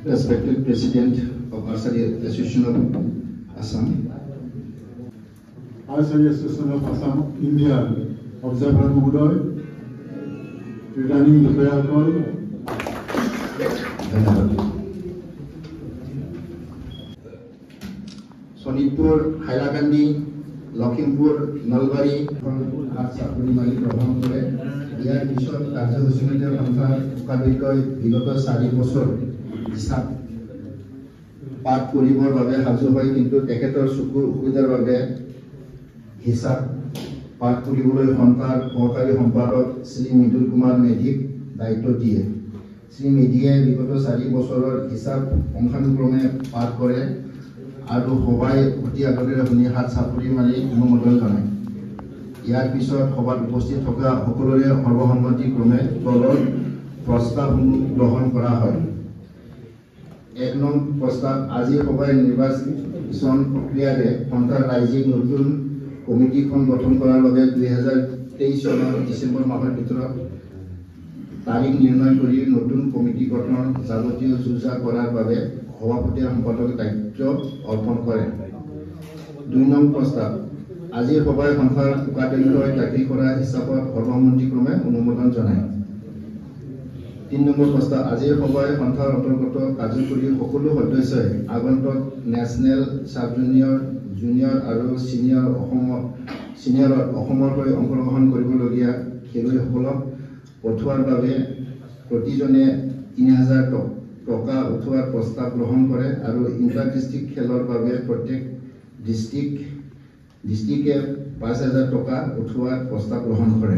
Respected President of Archery Association of Assam, Archery Association of Assam, India, Observer Mudoy, returning the prayer call. Sonitpur, Hailakandi, Lakhimpur, Nalbari, হাত চাকৰি মালি গ্ৰহণ কৰে। ইয়াৰ পিছত কাৰ্যসূচীমতে সংস্থাৰ মোকাবিলকৈ বিগত 4 বছৰ হিচাপ পাঠ কৰিবৰ বাবে সাজু হয়, কিন্তু তেখেতৰ চকুৰ অসুবিধাৰ বাবে হিচাপ পাঠ কৰিবলৈ সংস্থাৰ সহকাৰী সম্পাদক শ্ৰী মৃদুল কুমাৰ মেধিক দায়িত্ব দিয়ে। শ্ৰী মেধিয়ে বিগত 4 বছৰৰ হিচাপ অংশানুক্ৰমে পাঠ কৰে আৰু সভাই অতি আদৰেৰে শুনি হাত চাপৰি মাৰি অনুমোদন জনায়। ইয়াৰ পিছত সভাত উপস্থিত থকা সকলোৰে সৰ্বসন্মতিক্ৰমে তলৰ প্ৰস্তাৱসমূহ গ্ৰহণ কৰা হয়। 1 নং প্ৰস্তাৱ, আজি সভাই নিৰ্বাচন প্ৰক্ৰিয়াৰে সন্থাৰ ৰাজ্যিক নতুন কমিটিখন গঠন কৰাৰ বাবে 2023 চনৰ ডিচেম্বৰ মাহৰ ভিতৰত তাৰিখ নিৰ্ণয় কৰি নতুন কমিটি গঠনৰ যাৱতীয় যোজা কৰাৰ বাবে সভাপতিৰ সম্পাদক দায়িত্ব অৰ্পণ কৰে। 2 নং প্ৰস্তাৱ, আজিৰ সভাই সংস্থাৰ উপাধ্যক্ষই দাখিল কৰা হিচাপত সৰ্বসন্মতিক্ৰমে অনুমোদন জনায়। 3 নম্বৰ প্ৰস্তাৱ, আজিৰ সভাই সংস্থাৰ অন্তৰ্গত কাৰ্যকৰী সকলো সদস্যই আগন্তুক নেশ্যনেল, চাব জুনিয়ৰ, জুনিয়ৰ আৰু ছিনিয়ৰত অসমৰ হৈ অংশগ্ৰহণ কৰিবলগীয়া খেলুৱৈসকলক পঠোৱাৰ বাবে প্ৰতিজনে 3000 টকা উঠোৱাৰ প্ৰস্তাৱ গ্ৰহণ কৰে আৰু ইণ্টাৰ ডিষ্ট্ৰিক্ট খেলৰ বাবে প্ৰত্যেক ডিষ্ট্ৰিক্টে 5000 টকা উঠোৱাৰ প্ৰস্তাৱ গ্ৰহণ কৰে।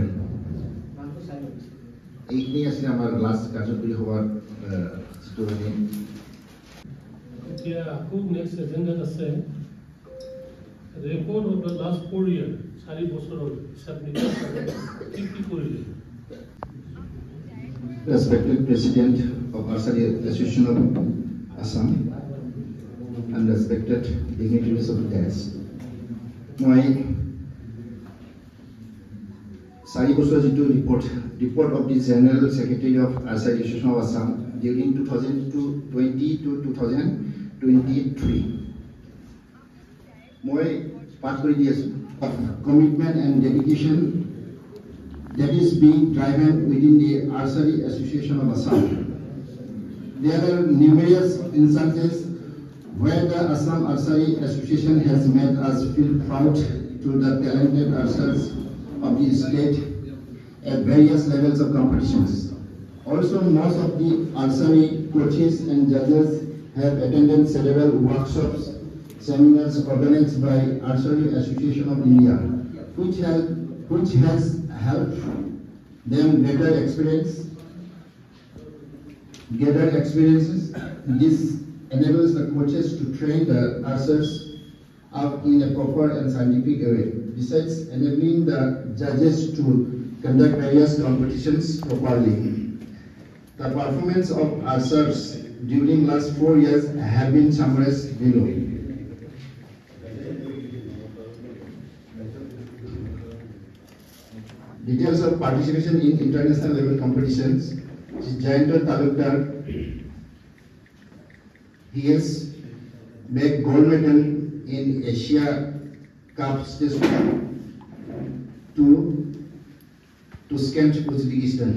এইখিনি আছিলে আমাৰ লাষ্ট কাৰ্যকৰী সভাৰ এতিয়া আকৌ নেক্সট এজেণ্ডাত আছে record of the last 4 years, 4 বছৰৰ হিচাপ নিকাচ কি কৰিলে। Respected President of Archery Association of Assam and respected dignitaries of the dais, মই 4 বছৰ যিটো report of the General Secretary of Archery Association of Assam during 2020 to 2023 মই পাঠ কৰি দি আছো। Commitment and dedication that is being driven within the Archery Association of Assam. There are numerous instances where the Assam Archery Association has made us feel proud to the talented archers of the state at various levels of competitions. Also, most of the archery coaches and judges have attended several workshops, seminars organized by Archery Association of India, which has helped them gather experiences. This enables the coaches to train the archers up in a proper and scientific way, besides enabling the judges to conduct various competitions properly. The performance of archers during last 4 years have been summarized below. Details of participation in international level competitions. Jayanta Talukdar, he has made gold medal in Asia Cup Stage 2 to Skent, Uzbekistan,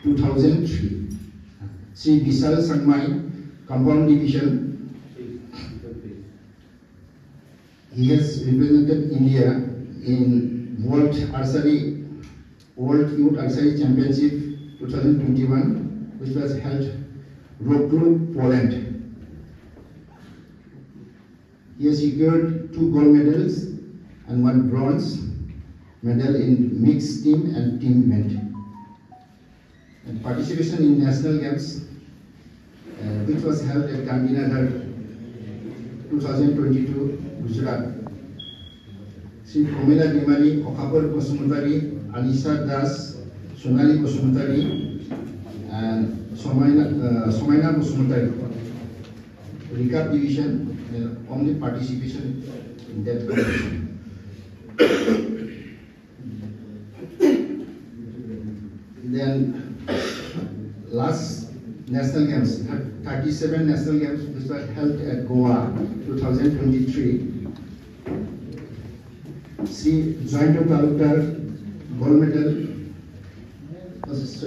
2003. Sri Vishal Sangmai, Compound Division, he has represented India in World Youth Archery Championship 2021, which was held Wrocław, Poland. He has secured 2 gold medals and 1 bronze medal in mixed team and team event. And participation in national games, which was held at Gandhinagar 2022, Gujarat. Sri Promila Dimari, Okapur Kosumutari, Alisa Das, Sonali Kosumutari, and Somaina Kosumutari. Recap division, only participation in that competition. Then last national games, 37 national games which were held at Goa 2023. Sri Jointo Talukdar gold medal,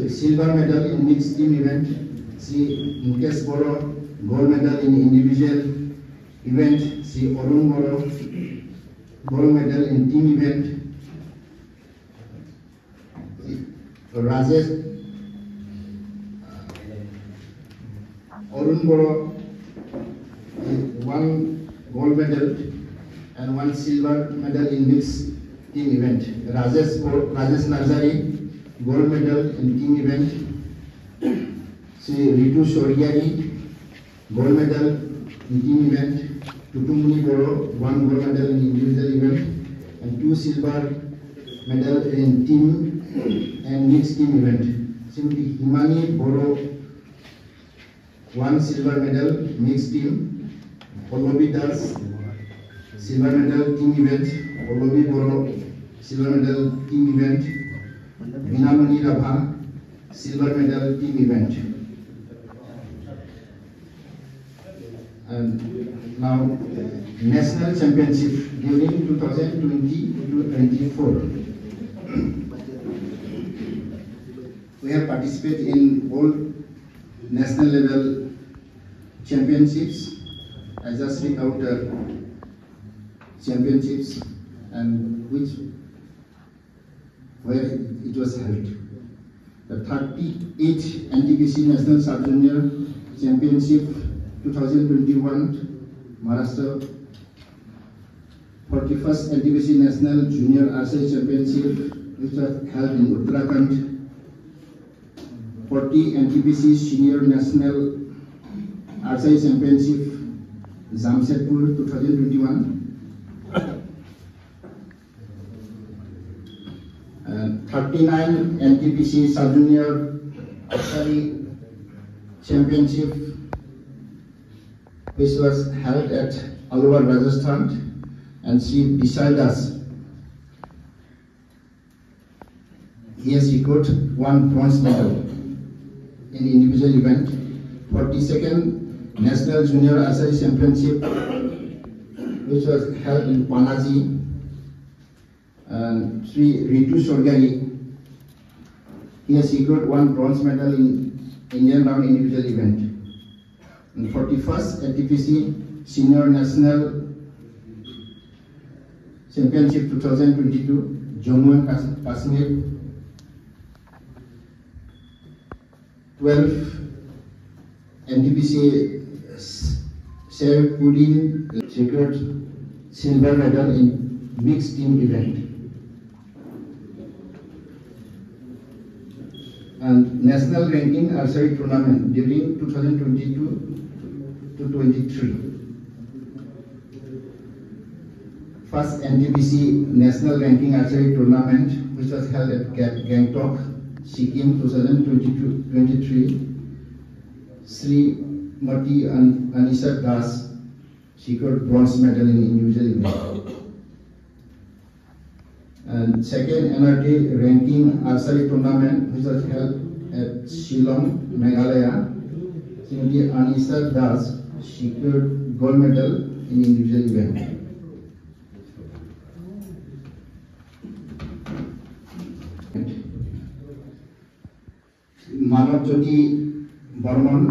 silver medal in mixed team event. Sri Mukesh Boro gold medal in individual event. Sri Arun Boro gold medal in team event. Rajesh Arun Boro one gold medal and one silver medal in mixed team event. Rajesh Narzari gold medal in team event. Sri Ritu Shoriyari gold medal in team event. Tutumuni Boro one gold medal in individual event and 2 silver medal in team and mixed team event. Srimati Himani Boro 1 silver medal mixed team. Pallavi Das silver medal team event. Pallavi Boro silver medal team event. Vinamani Rabha silver medal team event. And now national championship during 2020 to 24. We have participated in all national level championships. I just read out championships and where it was held. The 38th NTPC National Sub Junior Championship 2021 Maharashtra. 41st NTPC National Junior Archery Championship which was held in Uttarakhand. 40 NTPC Senior National Archery Championship Jamshedpur 2021. And 39 NTPC Sub Junior Archery Championship which was held at Alwar, Rajasthan. And see beside us, he has secured 1 bronze medal in individual event. 42nd National Junior Archery Championship which was held in Panaji. And Sri Ritu Shoriyari, he has secured 1 bronze medal in Indian round individual event. And 41st NTPC Senior National Championship 2022 Jammu and Kashmir. 12 NTPC Sherpuri secured silver medal in mixed team event. And national ranking archery tournament during 2022 to 23. First NTPC National Ranking Archery Tournament which was held at Gangtok, Sikkim 2022-23. Sri Mati Anisha Das secured bronze medal in individual event. And second NRT Ranking Archery Tournament which was held at Shillong, Meghalaya. Srimati Anisha Das secured gold medal in individual event. Manav Jyoti Burman,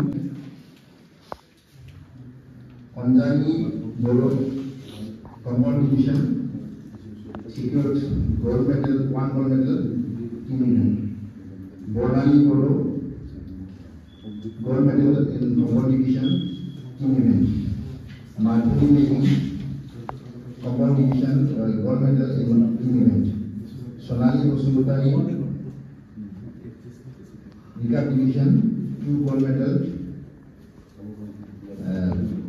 Panjani Boro Common Division secured gold medal, 1 gold medal team event. Bornali Boro gold medal in Common Division team event. Madhuri Devi Common Division gold medal in team event. Sonali Osubutari Recap Division 2 gold medal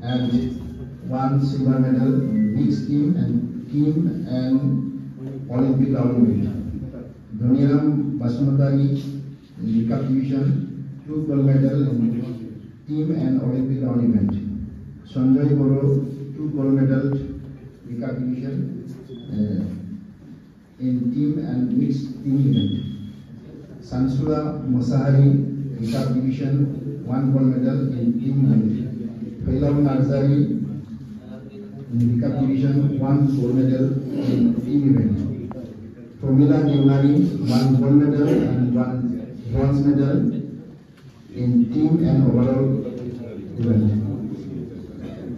and 1 silver medal mixed team and Olympic round. Dhoniram Basmotari Recap Division 2 gold medal in team and Olympic round event. Sanjay Boro 2 gold medal Recap Division in team and mixed team event. Sansula Mosahari Recap Division 1 gold medal in team event. Phelang Narsari in Recap Division 1 gold medal in team event. Promila Devanani 1 gold medal and 1 bronze medal in team and overall event.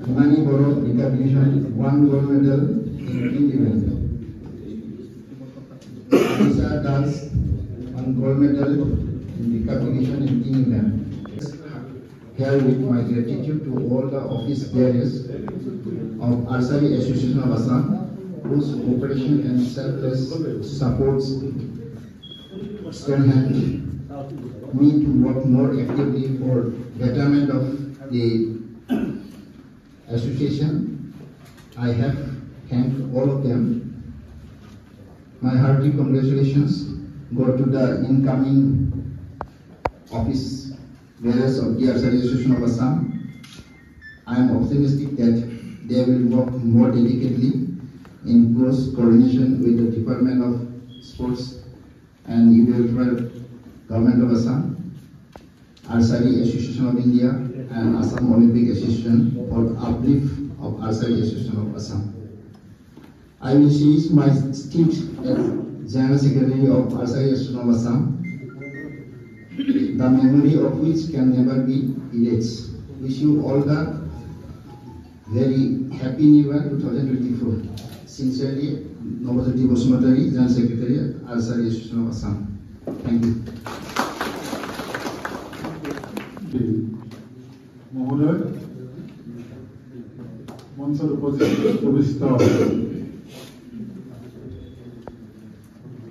Himani Boro Recap Division 1 gold medal in team event. Lisa Das 1 gold medal in Recap Division in team event. Here with my gratitude to all the office bearers of Archery Association of Assam, whose cooperation and selfless supports strengthen me to work more actively for betterment of the association. I have thanked all of them. My hearty congratulations go to the incoming office bearers of the Archery Association of Assam. I am optimistic that they will work more dedicatedly in close coordination with the Department of Sports and Youth Welfare Government of Assam, Archery Association of India, and Assam Olympic Association for uplift of Archery Association of Assam. I will seize my stint as General Secretary of Archery Association of Assam, the memory of which can never be erased. Wish you all the very happy New Year 2024. Sincerely, Nobajyoti Basumatari, General Secretary at Archery Association of Assam. Thank you. মহোদয় মঞ্চত উপস্থিত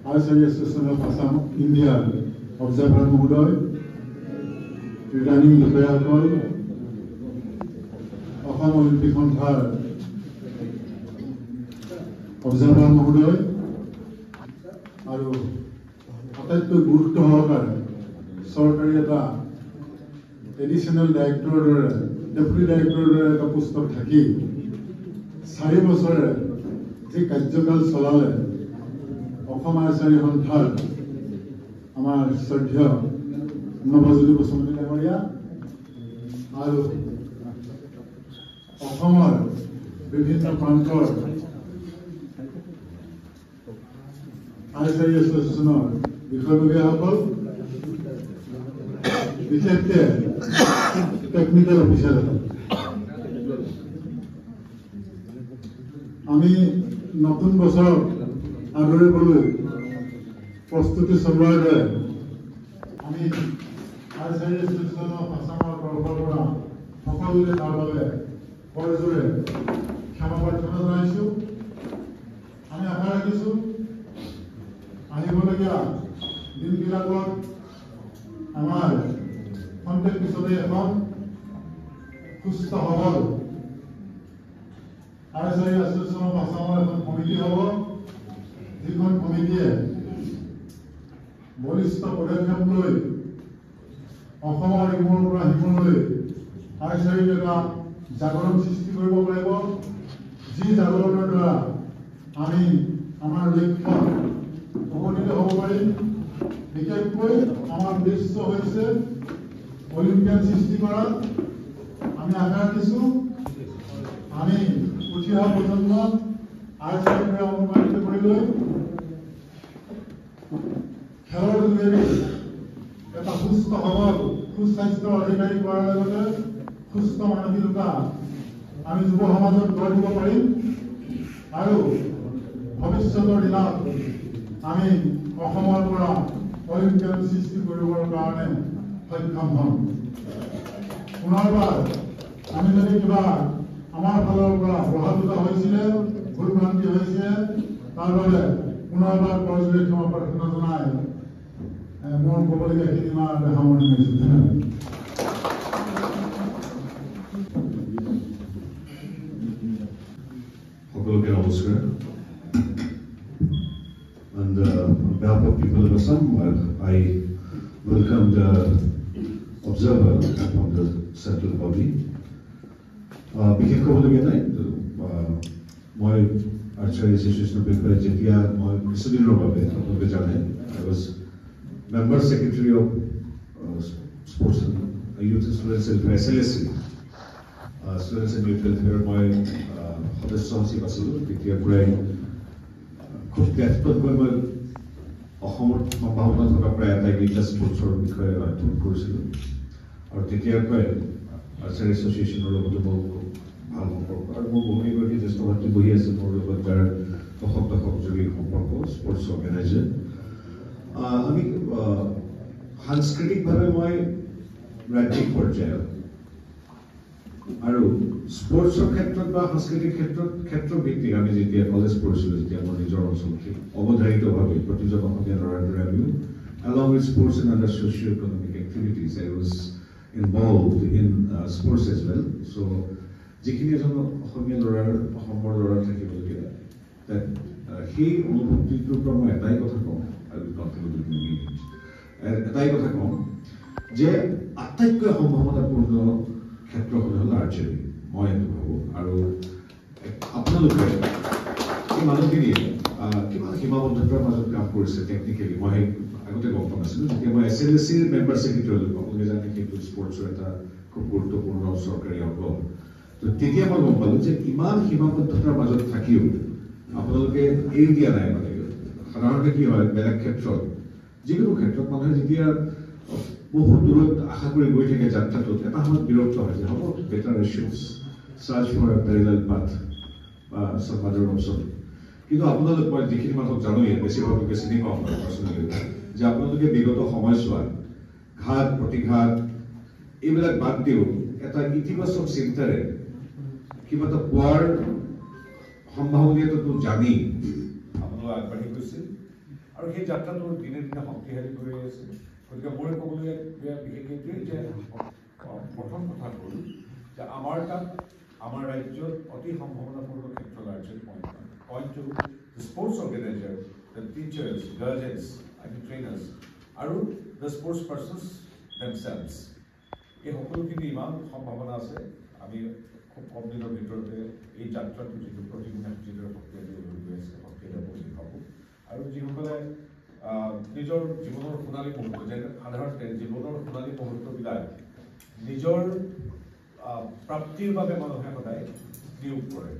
Archery Association of Assam India Observer মহোদয়, returning বিষয়াসকল, অসম Olympic সন্থাৰ observer মহোদয় আৰু আটাইতকৈ গুৰুত্ব সহকাৰে চৰকাৰী এটা এডিশ্যনেল ডাইৰেক্টৰৰ দৰে ডেপুটি ডাইৰেক্টৰৰ দৰে এটা পোষ্টত থাকি 4 বছৰে যি কাৰ্যকাল চলালে অসম আৰ্চাৰী সন্থাৰ আমাৰ শ্ৰদ্ধেয় নৱজ্যোতি বসুমতী ডাঙৰীয়া আৰু অসমৰ বিভিন্ন প্ৰান্তৰ আৰ্চাৰী এছ'চিয়েশ্যনৰ বিষয়ববীয়াসকল, বিশেষকৈ টেকনিকেল অফিচাৰসকল, আমি নতুন বছৰ আদৰিবলৈ প্ৰস্তুতি চলোৱাৰ দৰে আমি আৰ্চাৰী এছ'চিয়েশ্যন অফ আছামৰ তৰফৰ পৰা সকলোকে তাৰ বাবে কৰজোৰে ক্ষমা প্ৰাৰ্থনা জনাইছোঁ। আমি আশা ৰাখিছোঁ আহিবলগীয়া দিনবিলাকত আমাৰ খন্তেক পিছতে এখন সুস্থ সবল আৰ্চাৰী এছ'চিয়েশ্যন অফ আছামৰ এখন কমিটি হ'ব, যিখন কমিটিয়ে বলিষ্ঠ পদক্ষেপ লৈ অসমৰ ইমূৰৰ পৰা সিমূৰলৈ আৰ্চাৰীত এটা জাগৰণ সৃষ্টি কৰিব পাৰিব, যি জাগৰণৰ দ্বাৰা আমি আমাৰ লক্ষ্যত উপনীত হ'ব পাৰিম। বিশেষকৈ আমাৰ উদ্দেশ্য হৈছে অলিম্পিয়ান সৃষ্টি কৰাত। আমি আশা ৰাখিছোঁ আমি উঠি অহা প্ৰজন্মক আৰ্চাৰীৰ পৰা অনুপ্ৰাণিত কৰি লৈ খেলৰ যোগেদি এটা সুস্থ সবল সুস্বাস্থ্যৰ অধিকাৰী কৰাৰ লগতে সুস্থ মানসিকতা আমি যুৱ সমাজত গঢ় দিব পাৰিম আৰু ভৱিষ্যতৰ দিনত আমি অসমৰ পৰা অলিম্পিয়ান সৃষ্টি কৰিবৰ কাৰণে সক্ষম হ'ম। পুনৰবাৰ আমি যদি কিবা আমাৰ ফালৰ পৰা প্ৰভাৱিত হৈছিলে, ভুল ভ্ৰান্তি হৈছে, তাৰ বাবে পুনৰবাৰ কৰজোৰে ক্ষমা প্ৰাৰ্থনা জনাই মোৰ ক'বলগীয়া এইখিনি মই সামৰণি মাৰিছোঁ। ধন্যবাদ। সকলোকে নমস্কাৰ। And on behalf of people of Assam, I welcome the observer from the central body. বিশেষ ক'বলগীয়া নাই, মই আৰ্চাৰী এছ'চিয়েশ্যনৰ বিষয়ে যেতিয়া মই কিছুদিনৰ বাবে আপোনালোকে জানে, I was member secretary of sports and youth and students welfare SLSC students and youth welfare মই সদস্য সচিব আছিলোঁ তেতিয়াৰ পৰাই খুব ডেফটকৈ মই অসমৰ সম্ভাৱনা থকা প্ৰায় আটাইকেইটা স্পৰ্টছৰ বিষয়ে অধ্যয়ন কৰিছিলোঁ আৰু তেতিয়াৰ পৰাই আৰ্চাৰী এছ'চিয়েশ্যনৰ লগতো মোৰ খুব ভাল সম্পৰ্ক আৰু মোৰ বহুকেইগৰাকী জ্যেষ্ঠ ভাতৃ বহি আছে মোৰ লগত যাৰ দশক জুৰি সম্পৰ্ক স্পৰ্টছ অৰ্গেনাইজাৰ আমি সাংস্কৃতিকভাৱে মই ৰাজ্যিক পৰ্যায়ত আৰু স্পৰ্টছৰ ক্ষেত্ৰত বা সাংস্কৃতিক ক্ষেত্ৰ ভিত্তিক আমি যেতিয়া কলেজ পঢ়িছিলোঁ যেতিয়া মোৰ নিজৰ অঞ্চলত অৱধাৰিতভাৱে প্ৰতিজন অসমীয়া ল'ৰাৰ দৰে আমিও along with sports and other socio-economic activities I was involved in sports as well so যিখিনি এজন অসমীয়া ল'ৰাৰ অসমৰ ল'ৰা থাকিবলগীয়া সেই অনুভূতিটোৰ পৰা মই এটাই কথা কওঁ আৰু এটাই কথা কওঁ যে আটাইতকৈ সম্ভাৱনাপূৰ্ণ ক্ষেত্ৰখন হ'ল আৰ্চাৰী মই এইটো ভাবোঁ আৰু আপোনালোকে এই মানুহখিনিয়ে কিমান সীমাবদ্ধতাৰ মাজত কাম কৰিছে টেকনিকেলি মই আগতে গম পোৱা নাছিলোঁ যেতিয়া মই SLSCৰ মেম্বাৰ ছেক্ৰেটাৰী হ'লোঁ আপোনালোকে জানে সেইটো স্পৰ্টছৰ এটা খুব গুৰুত্বপূৰ্ণ চৰকাৰী অংগ তো তেতিয়া মই গম পালোঁ যে ইমান সীমাবদ্ধতাৰ মাজত থাকিও আপোনালোকে এৰি দিয়া নাই মানে সাধাৰণতে কি হয় বেলেগ ক্ষেত্ৰত যিকোনো ক্ষেত্ৰত মানুহে যেতিয়া বহু দূৰত আশা কৰি গৈ থাকে যাত্ৰাটোত এটা সময়ত বিৰক্ত হয় যে হ'ব better issues search for a parallel path বা some other option কিন্তু আপোনালোক মই যিখিনি মানুহক জানোৱে বেছিভাগকে চিনি পাওঁ পাৰ্চনেলি যে আপোনালোকে বিগত সময়ছোৱাত ঘাত প্ৰতিঘাত এইবিলাক বাদ দিও এটা ইতিবাচক চিন্তাৰে কিবা এটা পোৱাৰ সম্ভাৱনীয়তাটো জানি আপোনালোক আগবাঢ়ি গৈছিল আৰু সেই যাত্ৰাটো দিনে দিনে শক্তিশালী কৰি আছে গতিকে মই ক'বলগীয়া বিশেষকৈ এইটোৱেই যে প্ৰথম কথা হ'ল যে আমাৰ তাত আমাৰ ৰাজ্যত অতি সম্ভাৱনাপূৰ্ণ ক্ষেত্ৰত archery point to sports organiser the teachers guardians and trainers আৰু দ্য স্পৰ্টছ পাৰ্চনছ themselves এই সকলোখিনি ইমান সম্ভাৱনা আছে আমি খুব কম দিনৰ ভিতৰতে এই যাত্ৰাটো যিটো প্ৰতিদিনে যিদৰে শক্তিশালী হৈ গৈ আছে শক্তিশালী বুলি ভাবোঁ আৰু যিসকলে নিজৰ জীৱনৰ সোণালী মুহূৰ্ত যে সাধাৰণতে জীৱনৰ সোণালী মুহূৰ্তবিলাক নিজৰ প্ৰাপ্তিৰ বাবে মানুহে সদায় নিয়োগ কৰে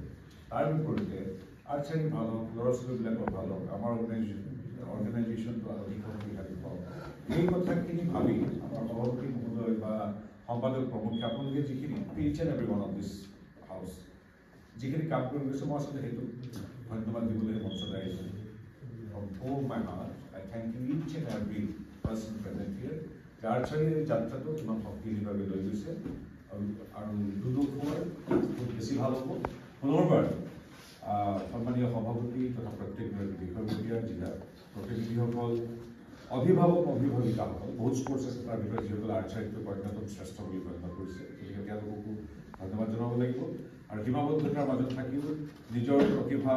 তাৰ বিপৰীতে আৰ্চাৰী ভাল হওক ল'ৰা ছোৱালীবিলাকৰ ভাল হওক আমাৰ অৰ্গেনাইজেশ্যনটো অধিক শক্তিশালী হওক এই কথাখিনি ভাবি আমাৰ সভাপতি মহোদয় বা সম্পাদক প্ৰমুখ্যে আপোনালোকে যিখিনি each and every one of this house যিখিনি কাম কৰি গৈছে মই আচলতে সেইটো ধন্যবাদ দিবলৈ মঞ্চত আহিছোঁ from all my heart I thank you each and every person present here যে আৰ্চাৰীৰ যাত্ৰাটো কিমান শক্তিশালীভাৱে লৈ গৈছে আৰু দুদুখৰ বহুত বেছি ভাল হ'ব পুনৰবাৰ সন্মানীয় সভাপতি তথা প্ৰত্যেকগৰাকী বিষয়ববীয়া জিলা প্ৰতিনিধিসকল অভিভাৱক অভিভাৱিকাসকল বহুত স্পৰ্টছ আছে তাৰ ভিতৰত যিসকলে আৰ্চাৰীটো অন্যতম শ্ৰেষ্ঠ বুলি গণ্য কৰিছে গতিকে তেওঁলোককো ধন্যবাদ জনাব লাগিব আৰু সীমাবদ্ধতাৰ মাজত থাকিও নিজৰ প্ৰতিভা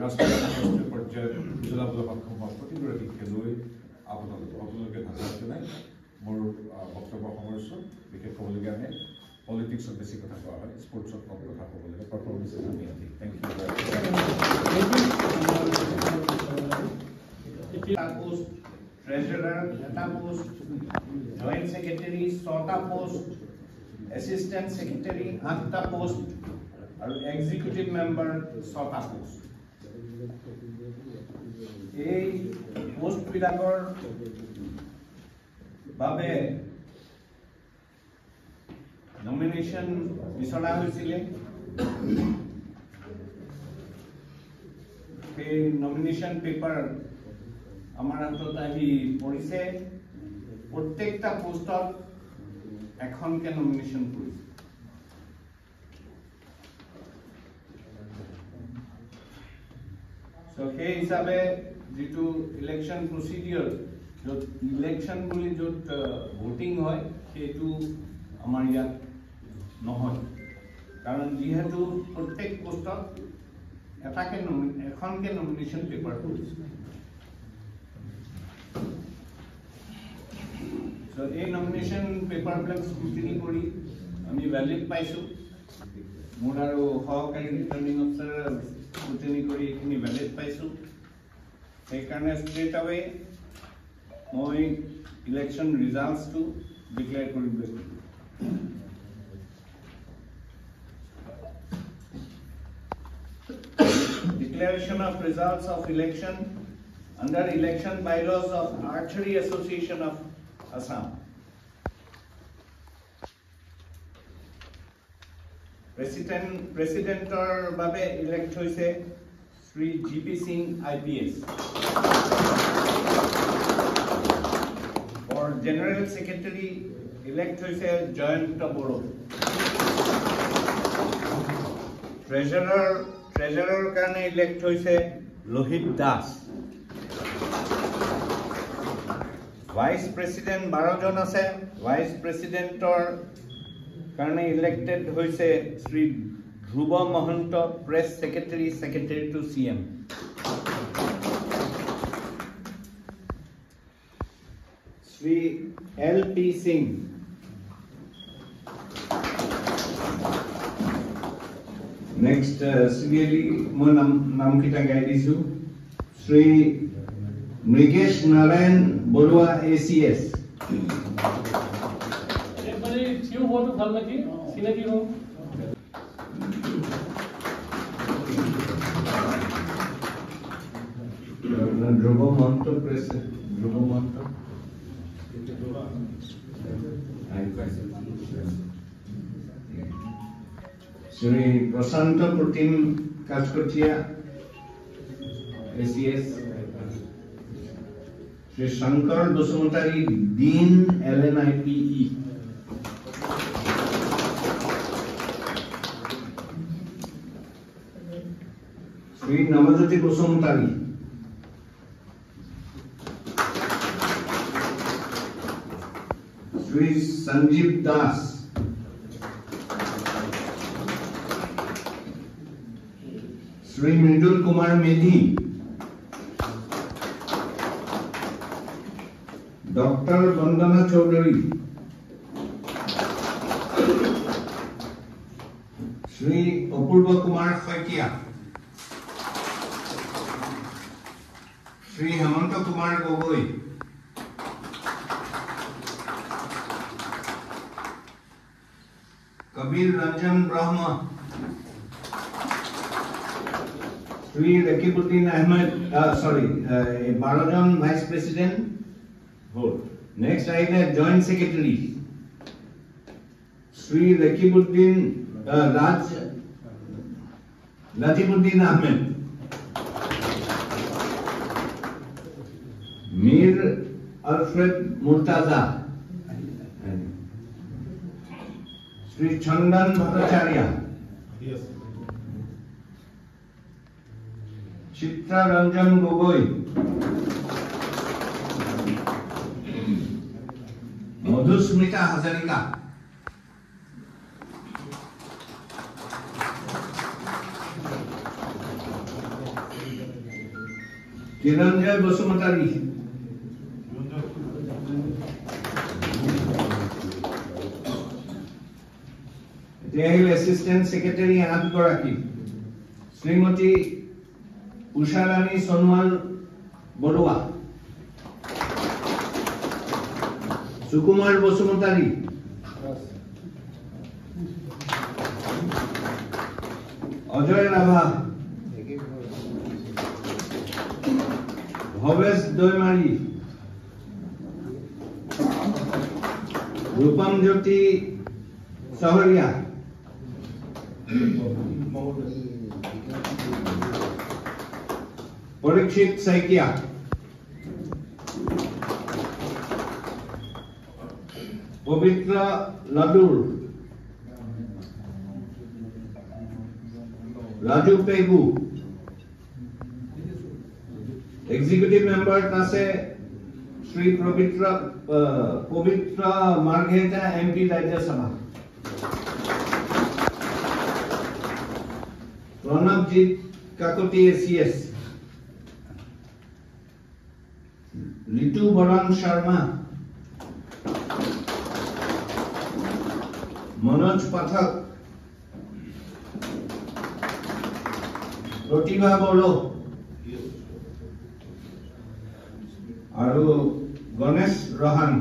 ৰাষ্ট্ৰীয় আন্তঃৰাষ্ট্ৰীয় পৰ্যায়ত উজ্বলাবলৈ সক্ষম হোৱা প্ৰতিগৰাকী খেলুৱৈ আপোনালোকে ধন্যবাদ জনাই মোৰ বক্তব্য সামৰিছোঁ বিশেষ ক'বলগীয়া নাই পলিটিক্সত বেছি কথা কোৱা হয় স্পৰ্টছত কম কথা ক'ব লাগে পাৰফৰ্মেন্স আমি আহি থেংক ইউ পোষ্ট ট্ৰেজাৰাৰ এটা পোষ্ট জইণ্ট ছেক্ৰেটাৰী 6টা পোষ্ট এছিষ্টেণ্ট ছেক্ৰেটাৰী 8টা পোষ্ট আৰু এক্সিকিউটিভ মেম্বাৰ 6টা পোষ্ট এই পোষ্টবিলাকৰ বাবে নমিনেশ্যন বিচৰা হৈছিলে সেই নমিনেশ্যন পেপাৰ আমাৰ হাতত আহি পৰিছে প্ৰত্যেকটা পোষ্টত এখনকে নমিনেশ্যন কৰিছে সেই হিচাপে যিটো ইলেকশ্যন প্ৰচিডিউৰ য'ত ইলেকশ্যন বুলি য'ত ভোটিং হয় সেইটো আমাৰ ইয়াত নহয় কাৰণ যিহেতু প্ৰত্যেক পোষ্টত এখনকে নমিনেশ্যন পেপাৰ কৰিছে এই নমিনেশ্যন পেপাৰবিলাক স্ক্ৰুটিনি কৰি আমি ভেলিড পাইছোঁ মোৰ আৰু সহকাৰী ৰিটাৰ্নিং অফিচাৰ স্ক্ৰুটিনি কৰি এইখিনি ভেলিড পাইছোঁ সেইকাৰণে ষ্ট্ৰেট আৱে মই ইলেকশ্যন ৰিজাল্টছটো ডিক্লেয়াৰ কৰিবলৈ Declaration of results of election under election bylaws of Archery Association of Assam. Presidentor babe elect hoise Sri GP Singh IPS. For General Secretary elect hoise Jayanta Boro. Treasurer karone elect hoise Lohit Das. Vice President 12 জন আছে Vice Presidentor karone elected hoise Sri Dhruva Mahanta Press Secretary to CM. Sri LP Singh. Next, serially, my name kita guide isu. Sri Mrigesh Narayan Borua ACS. একবারে CO বড় ভাল নাকি সিনাকি rho Dhruva Mahanta Press Dhruva Mahanta. Sri Prasanta Putim Kachkotia ACS. Sri Shankar Dosumutari Dean LNIPE. Sri Namajoti Dosumutari. Sri Sanjeev Das. Sri Mridul Kumar Medhi. Dr. Vandana Chaudhary. Sri Apurva Kumar Fakia. Sri Hemanta Kumar Gogoi. Kabir Ranjan Brahma. Sri Rakibuddin Ahmed, 12 জন Vice President. Vote. Next, I have Joint Secretary. Sri Rakibuddin Latifuddin Ahmed. Mir Alfred Murtaza. Sri Chandan Bhattacharya. Yes. Chitra Ranjan Gogoi. Madhusmita Hazarika. Kiranjay Basumatari. Tehil Assistant Secretary Anand Goraki. Srimati Usharani Sonwal Borua. Sukumar Bosumutari. Ajoy Rabha. Bhavesh Doimari. Rupam Jyoti Saharia. Parikshit Saikia. Pavitra Ladur. Raju Pegu. Executive member Tase Sri Pavitra Margheta MP Rajya Sabha. Pranabjit Kakoti ACS. Ritu Baran Sharma. Manoj Pathak. Pratibha Bolo. Aru Ganesh Rahan.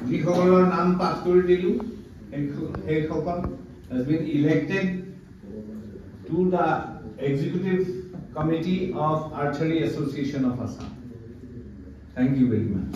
যিসকলৰ নাম পাছ কৰি দিলোঁ সেইসকল has been elected to the Executive Committee of Archery Association of Assam. Thank you very much.